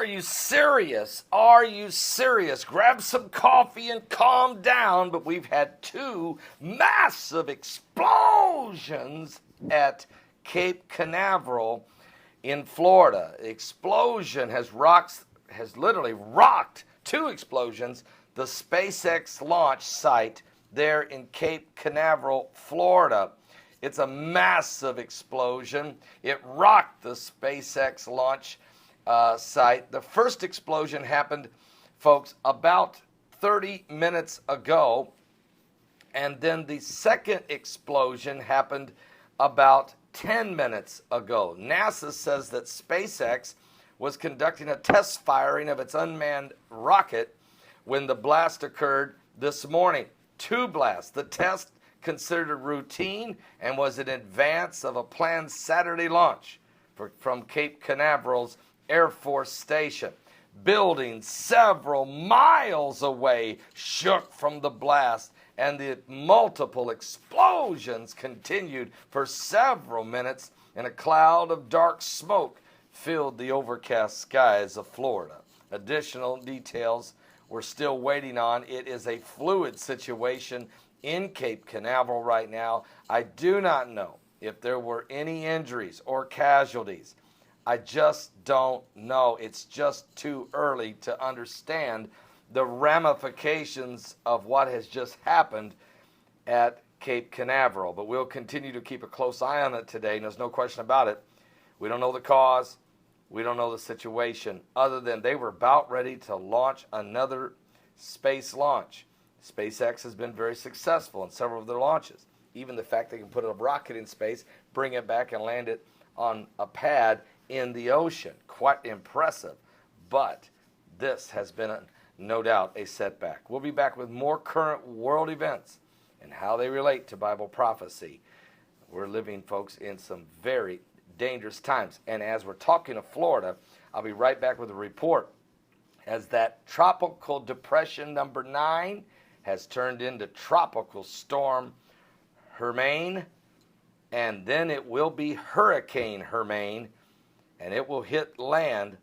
Are you serious? Are you serious? Grab some coffee and calm down, but we've had two massive explosions at Cape Canaveral in Florida. Explosion has literally rocked, two explosions, the SpaceX launch site there in Cape Canaveral, Florida. It's a massive explosion. It rocked the SpaceX launch site. The first explosion happened, folks, about 30 minutes ago, and then the second explosion happened about 10 minutes ago. NASA says that SpaceX was conducting a test firing of its unmanned rocket when the blast occurred this morning. Two blasts. The test, considered routine, and was in advance of a planned Saturday launch from Cape Canaveral's Air Force Station. Buildings several miles away shook from the blast, and the multiple explosions continued for several minutes, and a cloud of dark smoke filled the overcast skies of Florida. Additional details we're still waiting on. It is a fluid situation in Cape Canaveral right now. I do not know if there were any injuries or casualties. I just don't know. It's just too early to understand the ramifications of what has just happened at Cape Canaveral. But we'll continue to keep a close eye on it today, and there's no question about it. We don't know the cause. We don't know the situation, other than they were about ready to launch another space launch. SpaceX has been very successful in several of their launches. Even the fact they can put a rocket in space, bring it back, and land it on a pad in the ocean. Quite impressive. But this has been, no doubt, a setback. We'll be back with more current world events and how they relate to Bible prophecy. We're living, folks, in some very dangerous times. And as we're talking of Florida, I'll be right back with a report as that tropical depression number 9 has turned into tropical storm Hermine, and then it will be Hurricane Hermine, and it will hit land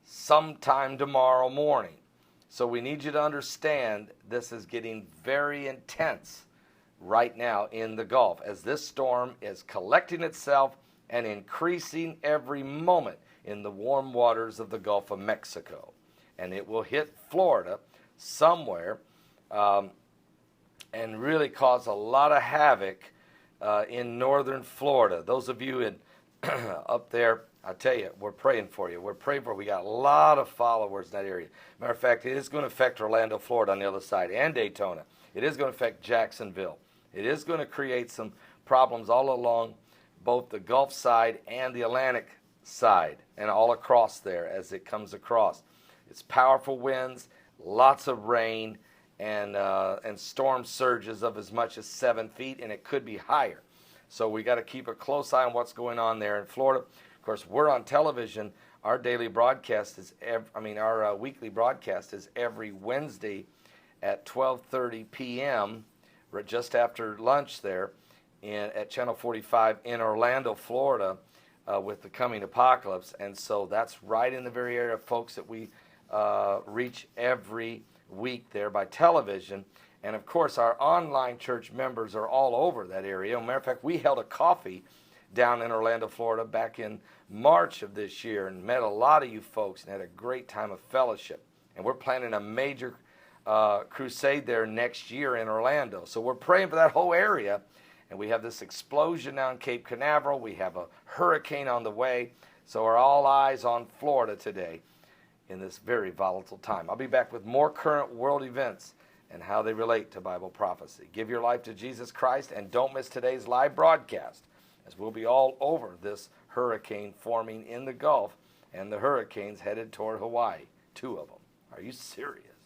sometime tomorrow morning. So we need you to understand this is getting very intense right now in the Gulf as this storm is collecting itself and increasing every moment in the warm waters of the Gulf of Mexico. And it will hit Florida somewhere and really cause a lot of havoc in northern Florida. Those of you in up there, I tell you, we're praying for you. We're praying for you. We got a lot of followers in that area. Matter of fact, it is going to affect Orlando, Florida on the other side, and Daytona. It is going to affect Jacksonville. It is going to create some problems all along both the Gulf side and the Atlantic side and all across there as it comes across. It's powerful winds, lots of rain, and storm surges of as much as 7 feet, and it could be higher. So we got to keep a close eye on what's going on there in Florida. Of course, we're on television. Our daily broadcast is, our weekly broadcast is every Wednesday at 12:30 p.m. just after lunch there at Channel 45 in Orlando, Florida, with the coming apocalypse. And so that's right in the very area of folks that we reach every week there by television. And of course, our online church members are all over that area. As a matter of fact, we held a coffee down in Orlando, Florida back in March of this year and met a lot of you folks and had a great time of fellowship. And we're planning a major crusade there next year in Orlando. So we're praying for that whole area. And we have this explosion now in Cape Canaveral. We have a hurricane on the way. So are all eyes on Florida today in this very volatile time. I'll be back with more current world events and how they relate to Bible prophecy. Give your life to Jesus Christ and don't miss today's live broadcast, as we'll be all over this hurricane forming in the Gulf and the hurricanes headed toward Hawaii. 2 of them. Are you serious?